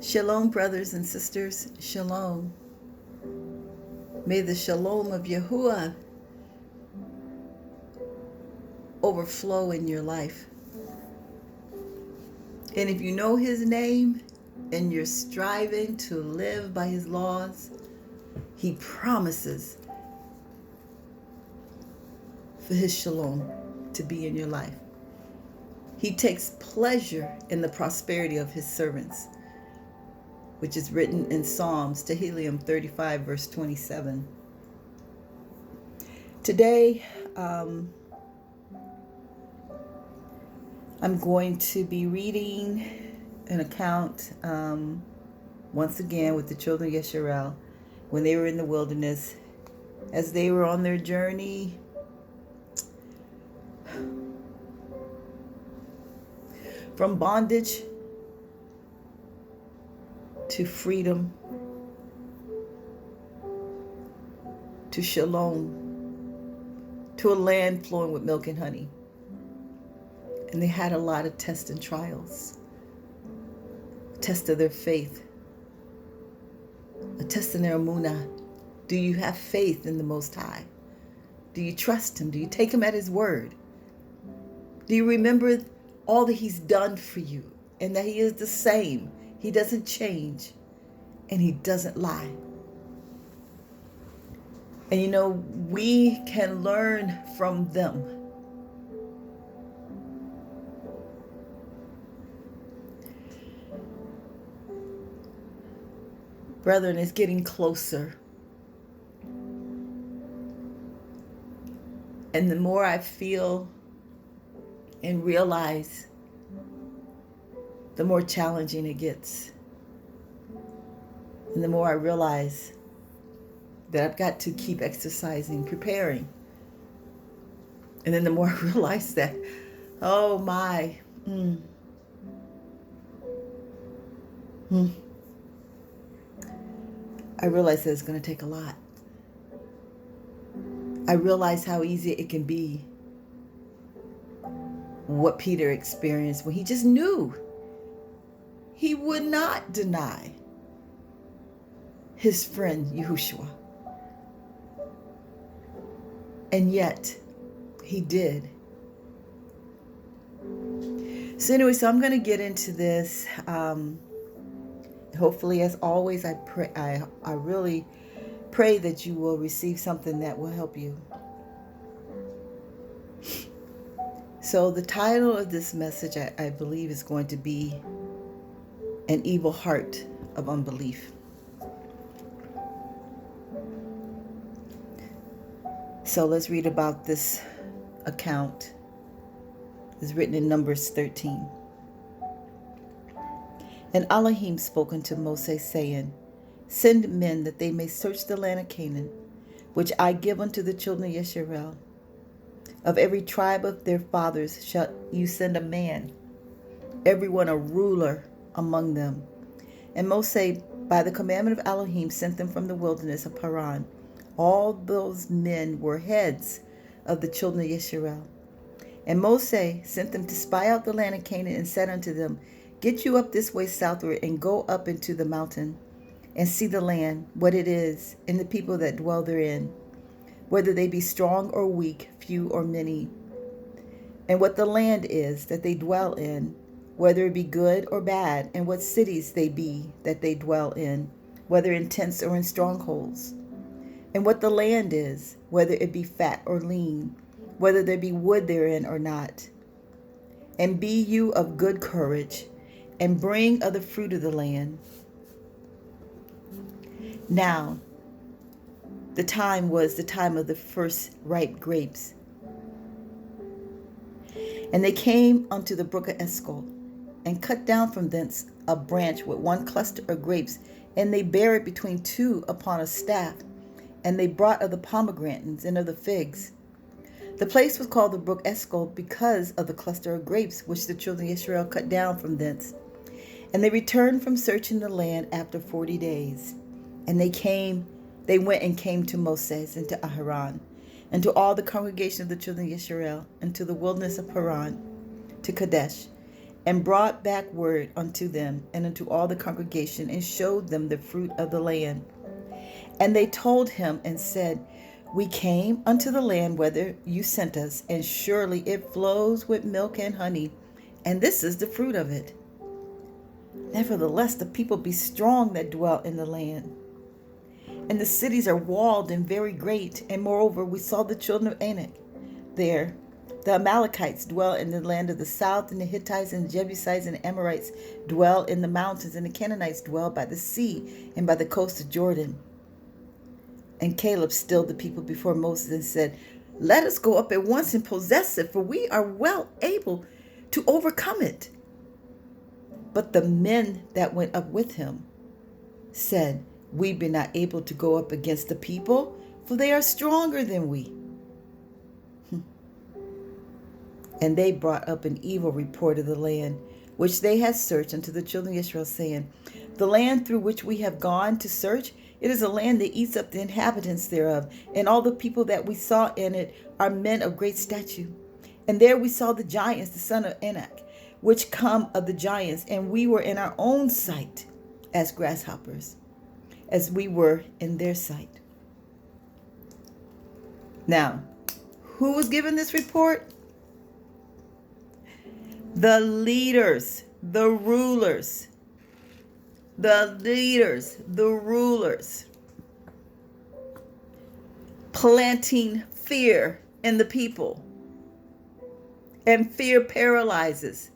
Shalom, brothers and sisters. Shalom. May the shalom of Yahuah overflow in your life. And if you know his name and you're striving to live by his laws, he promises for his shalom to be in your life. He takes pleasure in the prosperity of his servants, which is written in Psalms, Tehillim 35, verse 27. Today, I'm going to be reading an account, once again, with the children of Yisrael when they were in the wilderness, as they were on their journey from bondage to freedom, to shalom, to a land flowing with milk and honey. And they had a lot of tests and trials. A test of their faith. A test in their emunah. Do you have faith in the Most High? Do you trust him? Do you take him at his word? Do you remember all that he's done for you and that he is the same? He doesn't change, and he doesn't lie. And you know, we can learn from them. Brethren, it's getting closer. And the more I feel and realize, the more challenging it gets. And the more I realize that I've got to keep exercising, preparing. And then the more I realize that, oh my, I realize that it's going to take a lot. I realize how easy it can be. What Peter experienced when he just knew he would not deny his friend Yahushua. And yet, he did. So anyway, so I'm going to get into this. Hopefully, as always, I really pray that you will receive something that will help you. So the title of this message, I believe, is going to be An Evil Heart of Unbelief. So let's read about this account. It's written in Numbers 13. And Elohim spoke unto Moses, saying, Send men that they may search the land of Canaan, which I give unto the children of Yisrael. Of every tribe of their fathers shall you send a man, every one a ruler among them. And Moses, by the commandment of Elohim, sent them from the wilderness of Paran. All those men were heads of the children of Yisrael. And Moses sent them to spy out the land of Canaan, and said unto them, Get you up this way southward, and go up into the mountain, and see the land, what it is, and the people that dwell therein, whether they be strong or weak, few or many, and what the land is that they dwell in, whether it be good or bad, and what cities they be that they dwell in, whether in tents or in strongholds, and what the land is, whether it be fat or lean, whether there be wood therein or not. And be you of good courage, and bring of the fruit of the land. Now, the time was the time of the first ripe grapes. And they came unto the brook of Eshcol, and cut down from thence a branch with one cluster of grapes, and they bare it between two upon a staff. And they brought of the pomegranates and of the figs. The place was called the brook Eshcol because of the cluster of grapes which the children of Israel cut down from thence. And they returned from searching the land after 40 days. And they went and came to Moses and to Aharon, and to all the congregation of the children of Israel, and to the wilderness of Paran, to Kadesh. and brought back word unto them and unto all the congregation, and showed them the fruit of the land. And they told him and said, We came unto the land whither you sent us, and surely it flows with milk and honey, and this is the fruit of it. Nevertheless, the people be strong that dwell in the land, and the cities are walled and very great. And moreover, we saw the children of Anak there. The Amalekites dwell in the land of the south, and the Hittites and the Jebusites and the Amorites dwell in the mountains, and the Canaanites dwell by the sea and by the coast of Jordan. And Caleb stilled the people before Moses and said, Let us go up at once and possess it, for we are well able to overcome it. But the men that went up with him said, We be not able to go up against the people, for they are stronger than we. And they brought up an evil report of the land, which they had searched unto the children of Israel, saying, The land through which we have gone to search, it is a land that eats up the inhabitants thereof, and all the people that we saw in it are men of great stature. And there we saw the giants, the son of Anak, which come of the giants, and we were in our own sight as grasshoppers, as we were in their sight. Now, who was given this report? The leaders, the rulers, planting fear in the people. And fear paralyzes.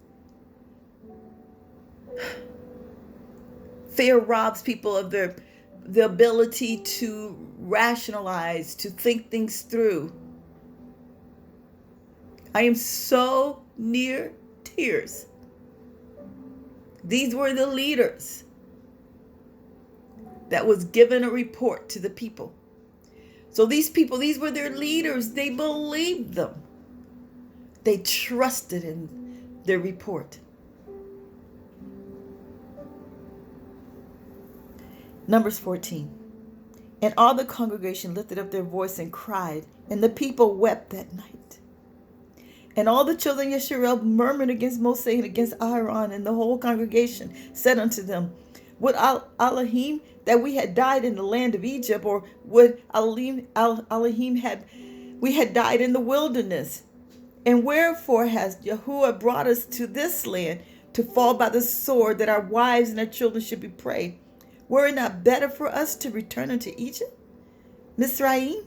Fear robs people of the ability to rationalize, to think things through. I am so near tears. These were the leaders that was given a report to the people. So these people, these were their leaders. They believed them. They trusted in their report. Numbers 14. And all the congregation lifted up their voice and cried, and the people wept that night. And all the children of Israel murmured against Moses and against Aaron, and the whole congregation said unto them, Would Elohim that we had died in the land of Egypt, or would Elohim had we had died in the wilderness? And wherefore has Yahuah brought us to this land to fall by the sword, that our wives and our children should be prey? Were it not better for us to return unto Egypt, Mizraim?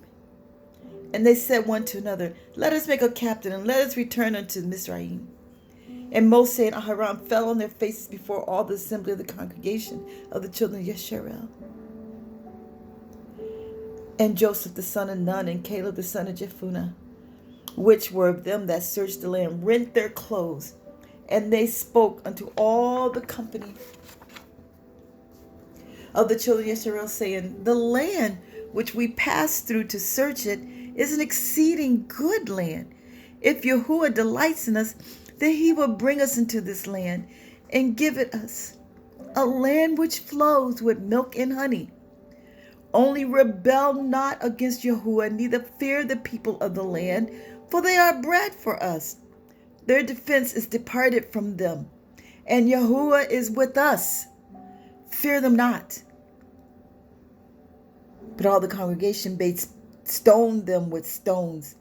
And they said one to another, Let us make a captain, and let us return unto Mizraim. And Moses and Aaron fell on their faces before all the assembly of the congregation of the children of Yisrael. And Joseph the son of Nun, and Caleb the son of Jephunneh, which were of them that searched the land, rent their clothes, and they spoke unto all the company of the children of Israel, saying, The land which we passed through to search it is an exceeding good land. If Yahuah delights in us, then he will bring us into this land and give it us, a land which flows with milk and honey. Only rebel not against Yahuah, neither fear the people of the land, for they are bread for us. Their defense is departed from them, and Yahuah is with us. Fear them not. But all the congregation stoned them with stones.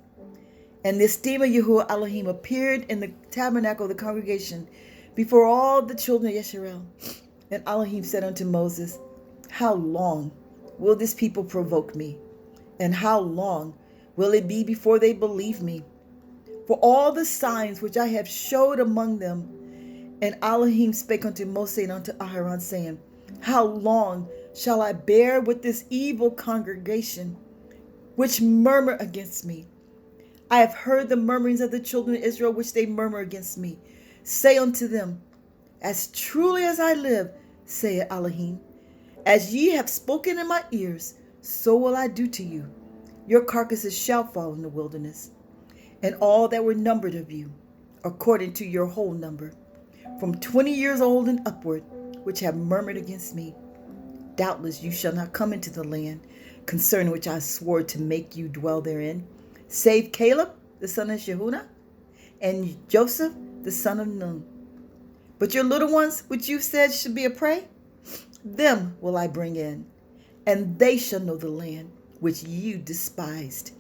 And the esteem of Yahuah Elohim appeared in the tabernacle of the congregation before all the children of Israel. And Elohim said unto Moses, How long will this people provoke me? And how long will it be before they believe me? For all the signs which I have showed among them. And Elohim spake unto Moses and unto Aaron, saying, How long shall I bear with this evil congregation, which murmur against me? I have heard the murmurings of the children of Israel, which they murmur against me. Say unto them, As truly as I live, saith Elohim, as ye have spoken in my ears, so will I do to you. Your carcasses shall fall in the wilderness, and all that were numbered of you, according to your whole number, from 20 years old and upward, which have murmured against me. Doubtless you shall not come into the land, concerning which I swore to make you dwell therein, save Caleb the son of Jephunneh, and Joseph the son of Nun, But your little ones, which you said should be a prey, them will I bring in, and they shall know the land which you despised.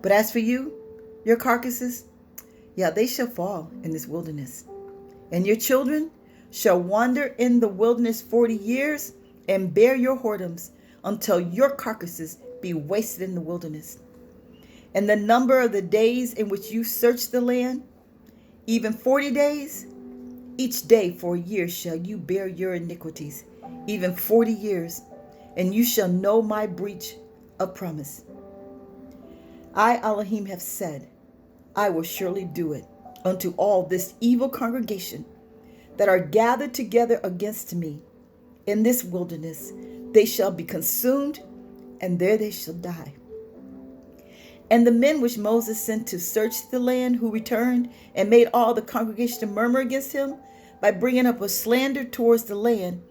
But as for you, your carcasses, they shall fall in this wilderness. And your children shall wander in the wilderness 40 years and bear your whoredoms until your carcasses be wasted in the wilderness. And the number of the days in which you search the land, even 40 days, each day for a year shall you bear your iniquities, even 40 years, and you shall know my breach of promise. I, Elohim, have said, I will surely do it unto all this evil congregation that are gathered together against me in this wilderness. They shall be consumed, and there they shall die. And the men which Moses sent to search the land, who returned and made all the congregation to murmur against him by bringing up a slander towards the land,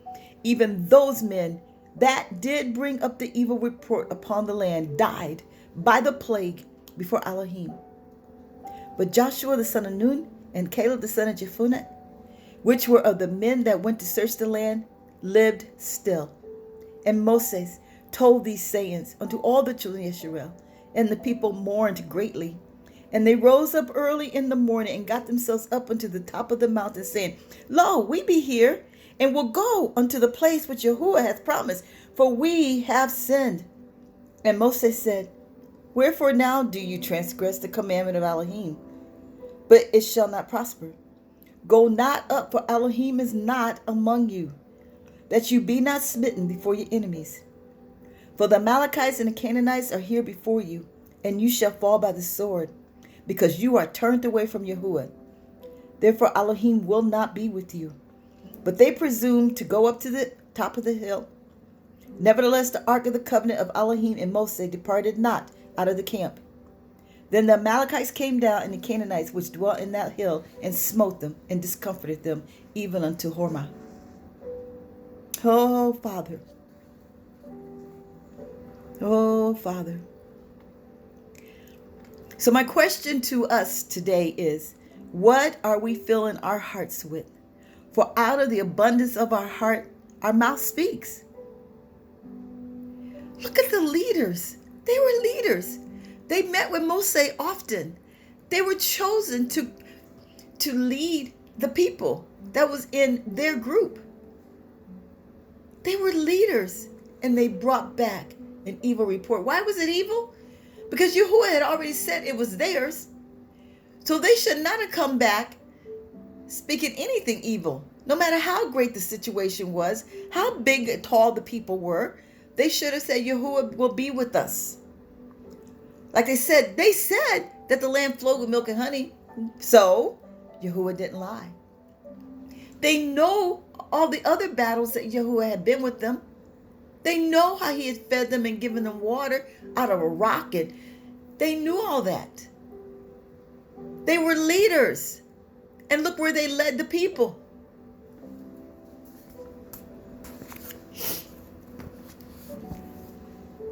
even those men that did bring up the evil report upon the land died by the plague before Elohim. But Joshua the son of Nun and Caleb the son of Jephunneh, which were of the men that went to search the land, lived still. And Moses told these sayings unto all the children of Israel, and the people mourned greatly. And they rose up early in the morning and got themselves up unto the top of the mountain, saying, Lo, we be here, and will go unto the place which Yahuah hath promised, for we have sinned. And Moses said, Wherefore now do you transgress the commandment of Elohim? But it shall not prosper. Go not up, for Elohim is not among you, that you be not smitten before your enemies. For the Amalekites and the Canaanites are here before you, and you shall fall by the sword, because you are turned away from Yahuah. Therefore Elohim will not be with you. But they presumed to go up to the top of the hill. Nevertheless, the ark of the covenant of Elohim and Moses departed not out of the camp. Then the Amalekites came down, and the Canaanites which dwelt in that hill, and smote them, and discomforted them, even unto Hormah. Oh, Father. Oh, Father. So my question to us today is, what are we filling our hearts with? For out of the abundance of our heart, our mouth speaks. Look at the leaders. They were leaders. They met with Moses often. They were chosen to lead the people that was in their group. They were leaders, and they brought back an evil report. Why was it evil? Because Yahuah had already said it was theirs. So they should not have come back speaking anything evil. No matter how great the situation was, how big and tall the people were, they should have said, Yahuah will be with us. Like they said that the land flowed with milk and honey. So Yahuah didn't lie. They know all the other battles that Yahuah had been with them. They know how he had fed them and given them water out of a rock. And they knew all that. They were leaders. And look where they led the people.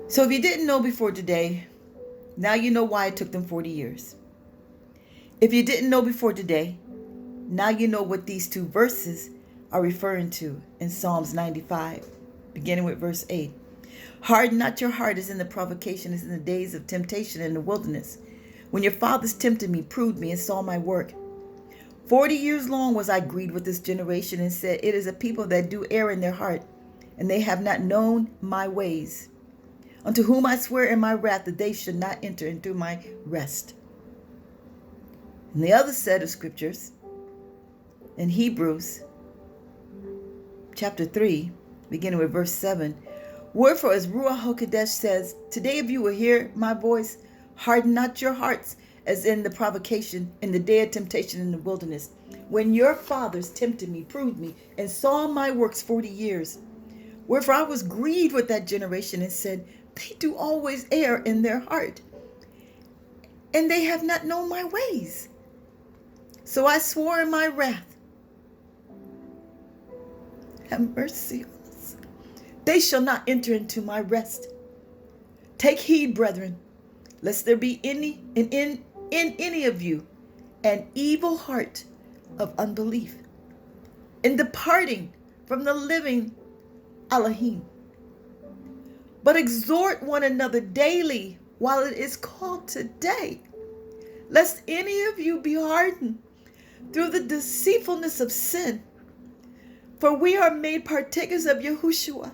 So if you didn't know before today, now you know why it took them 40 years. If you didn't know before today, now you know what these two verses are referring to in Psalms 95, beginning with verse 8. Harden not your heart as in the provocation, as in the days of temptation in the wilderness, when your fathers tempted me, proved me, and saw my work. 40 years long was I grieved with this generation, and said, It is a people that do err in their heart, and they have not known my ways. Unto whom I swear in my wrath that they should not enter into my rest. And the other set of scriptures in Hebrews chapter 3, beginning with verse 7. Wherefore, as Ruach HaKodesh says, Today if you will hear my voice, harden not your hearts as in the provocation, in the day of temptation in the wilderness, when your fathers tempted me, proved me, and saw my works 40 years. Wherefore I was grieved with that generation, and said, They do always err in their heart, and they have not known my ways. So I swore in my wrath, have mercy on us. They shall not enter into my rest. Take heed, brethren, lest there be in any of you an evil heart of unbelief in departing from the living Elohim. But exhort one another daily while it is called today, lest any of you be hardened through the deceitfulness of sin. For we are made partakers of Yahushua,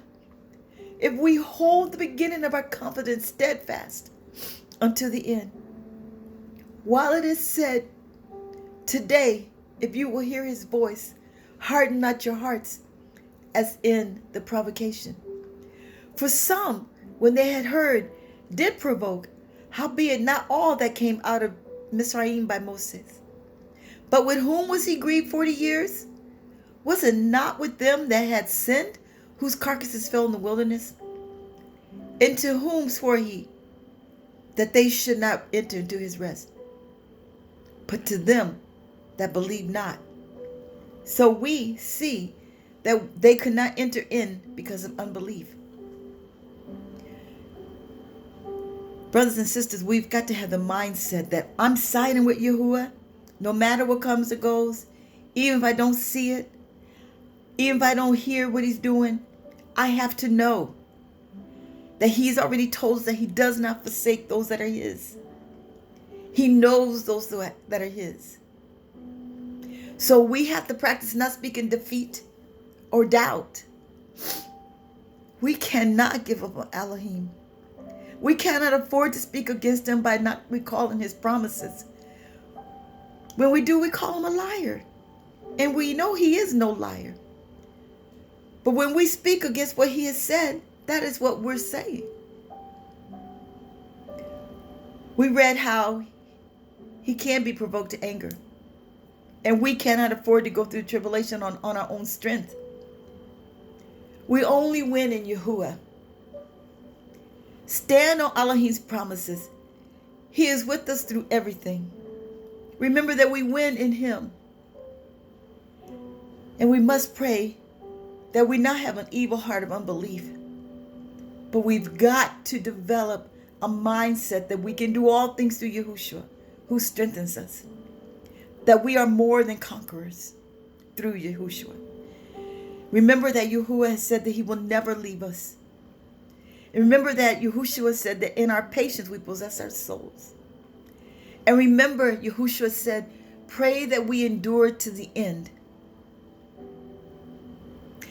if we hold the beginning of our confidence steadfast unto the end. While it is said, today, if you will hear his voice, harden not your hearts, as in the provocation. For some, when they had heard, did provoke, howbeit not all that came out of Mizraim by Moses. But with whom was he grieved 40 years? Was it not with them that had sinned, whose carcasses fell in the wilderness? And to whom swore he that they should not enter into his rest? But to them that believed not. So we see that they could not enter in because of unbelief. Brothers and sisters, we've got to have the mindset that I'm siding with Yahuah, no matter what comes or goes, even if I don't see it, even if I don't hear what he's doing. I have to know that he's already told us that he does not forsake those that are his. He knows those that are his. So we have to practice not speaking defeat or doubt. We cannot give up on Elohim. We cannot afford to speak against him by not recalling his promises. When we do, we call him a liar. And we know he is no liar. But when we speak against what he has said, that is what we're saying. We read how he can be provoked to anger. And we cannot afford to go through tribulation on our own strength. We only win in Yahuah. Stand on Elohim's promises. He is with us through everything. Remember that we win in him. And we must pray that we not have an evil heart of unbelief. But we've got to develop a mindset that we can do all things through Yahushua, who strengthens us. That we are more than conquerors through Yahushua. Remember that Yahuah has said that he will never leave us. And remember that Yahushua said that in our patience we possess our souls. And remember, Yahushua said, pray that we endure to the end.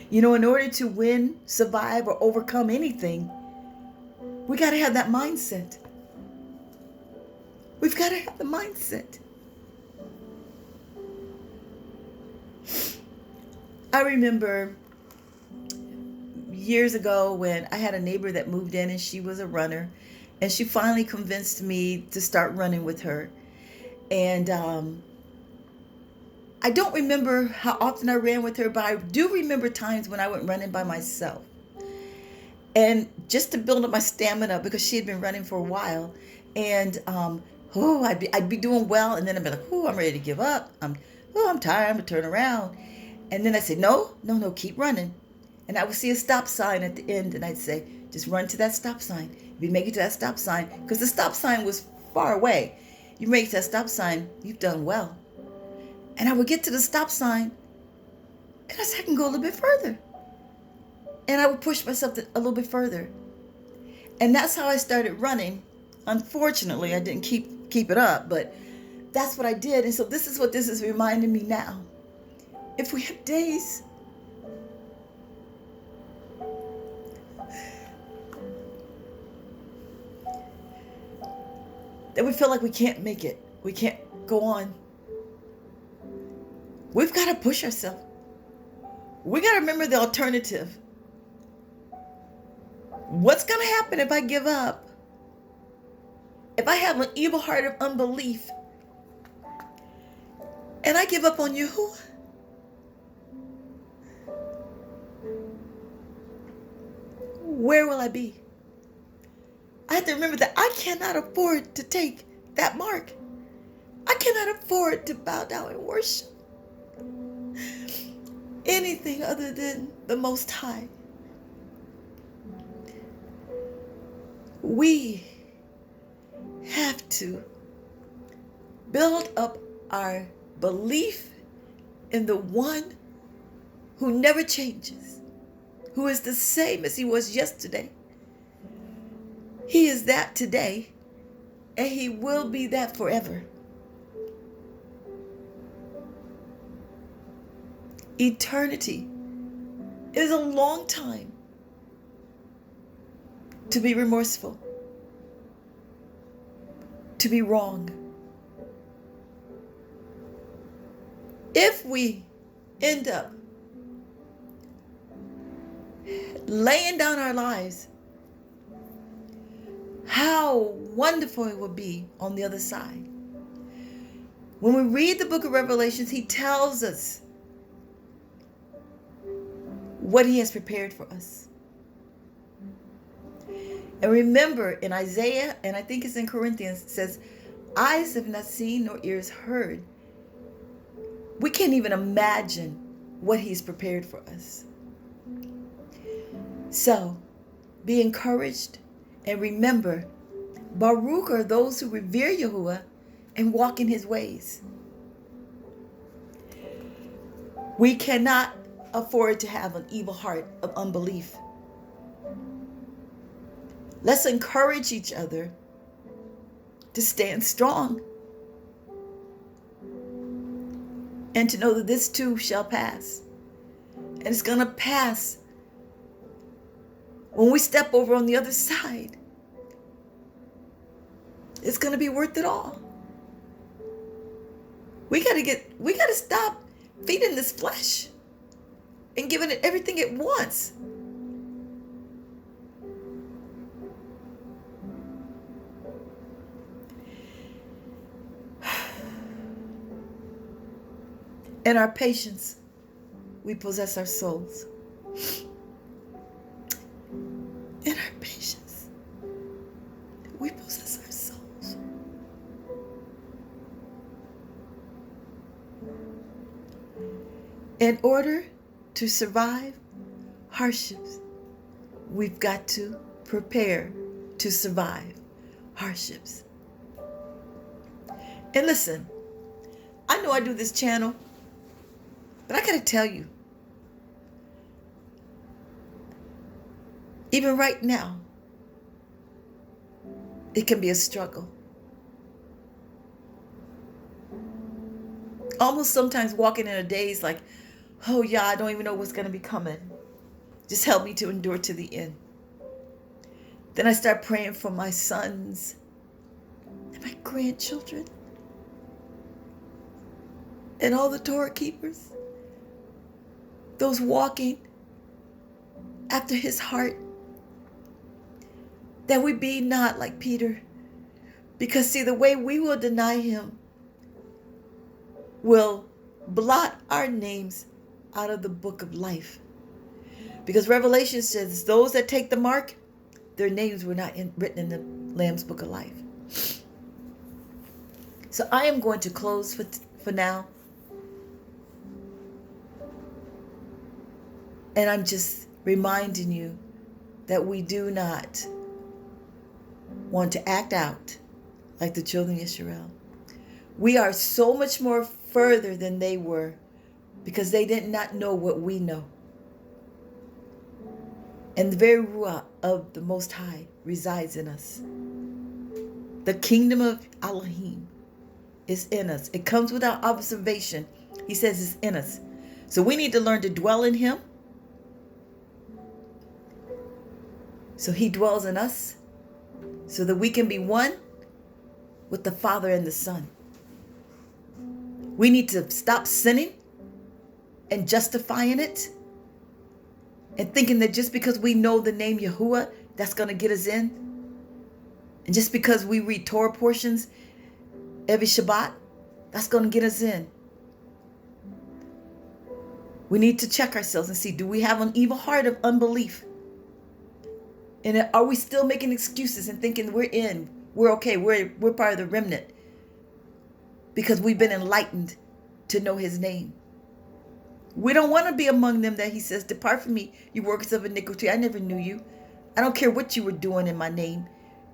You know, in order to win, survive, or overcome anything, we got to have that mindset. We've got to have the mindset. I remember years ago when I had a neighbor that moved in and she was a runner, and she finally convinced me to start running with her. And I don't remember how often I ran with her, but I do remember times when I went running by myself. And just to build up my stamina, because she had been running for a while. And I'd be doing well, and then I'd be like, I'm ready to give up. I'm tired, I'm gonna turn around. And then I say, no, keep running. And I would see a stop sign at the end, and I'd say, just run to that stop sign. If you make it to that stop sign, because the stop sign was far away. You make it to that stop sign, you've done well. And I would get to the stop sign, and I said, I can go a little bit further. And I would push myself a little bit further. And that's how I started running. Unfortunately, I didn't keep it up, but that's what I did. And so this is what this is reminding me now. If we have days that we feel like we can't make it, we can't go on, we've got to push ourselves. We got to remember the alternative. What's going to happen if I give up? If I have an evil heart of unbelief and I give up on Yahuah? Where will I be? I have to remember that I cannot afford to take that mark. I cannot afford to bow down and worship anything other than the Most High. We have to build up our belief in the one who never changes, who is the same as he was yesterday. He is that today, and he will be that forever. Eternity is a long time to be remorseful, to be wrong. If we end up laying down our lives, how wonderful it would be on the other side. When we read the book of Revelations, he tells us what he has prepared for us. And remember, in Isaiah, and I think it's in Corinthians, it says, eyes have not seen nor ears heard. We can't even imagine what he's prepared for us. So, be encouraged and remember, Baruch are those who revere Yahuah and walk in his ways. We cannot afford to have an evil heart of unbelief. Let's encourage each other to stand strong and to know that this too shall pass. And it's going to pass when we step over on the other side. It's going to be worth it all. We got to stop feeding this flesh and giving it everything it wants. In our patience, we possess our souls. In our patience, we possess our souls. In order to survive hardships, we've got to prepare to survive hardships. And listen, I know I do this channel, but I got to tell you, even right now, it can be a struggle. Almost sometimes walking in a daze like, oh yeah, I don't even know what's going to be coming. Just help me to endure to the end. Then I start praying for my sons and my grandchildren and all the Torah keepers, those walking after his heart, that we be not like Peter. Because see, the way we will deny him will blot our names out of the book of life. Because Revelation says those that take the mark, their names were not written in the Lamb's book of life. So I am going to close for now. And I'm just reminding you that we do not want to act out like the children of Israel. We are so much more further than they were because they did not know what we know. And the very Ruach of the Most High resides in us. The kingdom of Elohim is in us. It comes without observation. He says it's in us. So we need to learn to dwell in him. So he dwells in us so that we can be one with the Father and the Son. We need to stop sinning and justifying it and thinking that just because we know the name Yahuah, that's going to get us in. And just because we read Torah portions every Shabbat, that's going to get us in. We need to check ourselves and see, do we have an evil heart of unbelief? And are we still making excuses and thinking we're okay, we're part of the remnant because we've been enlightened to know his name? We don't want to be among them that he says, depart from me, you workers of iniquity. I never knew you. I don't care what you were doing in my name.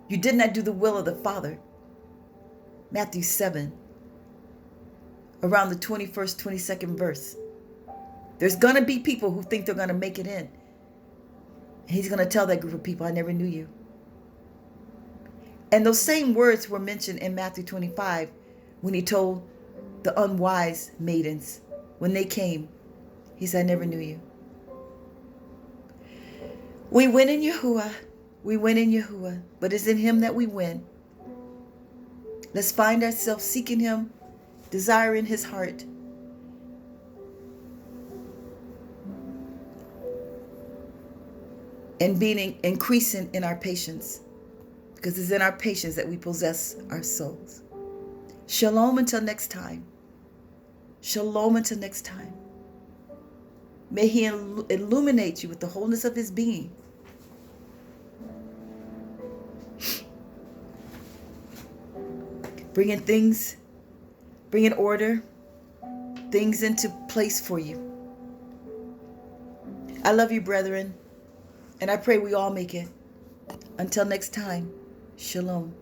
You did not do the will of the Father. Matthew 7, around the 21st, 22nd verse. There's going to be people who think they're going to make it in. And he's going to tell that group of people, I never knew you. And those same words were mentioned in Matthew 25 when he told the unwise maidens, when they came, he said, I never knew you. We win in Yahuah. We win in Yahuah. But it's in him that we win. Let's find ourselves seeking him, desiring his heart. And being increasing in our patience. Because it's in our patience that we possess our souls. Shalom until next time. Shalom until next time. May he illuminate you with the wholeness of his being. Bringing order, things into place for you. I love you, brethren, and I pray we all make it. Until next time, shalom.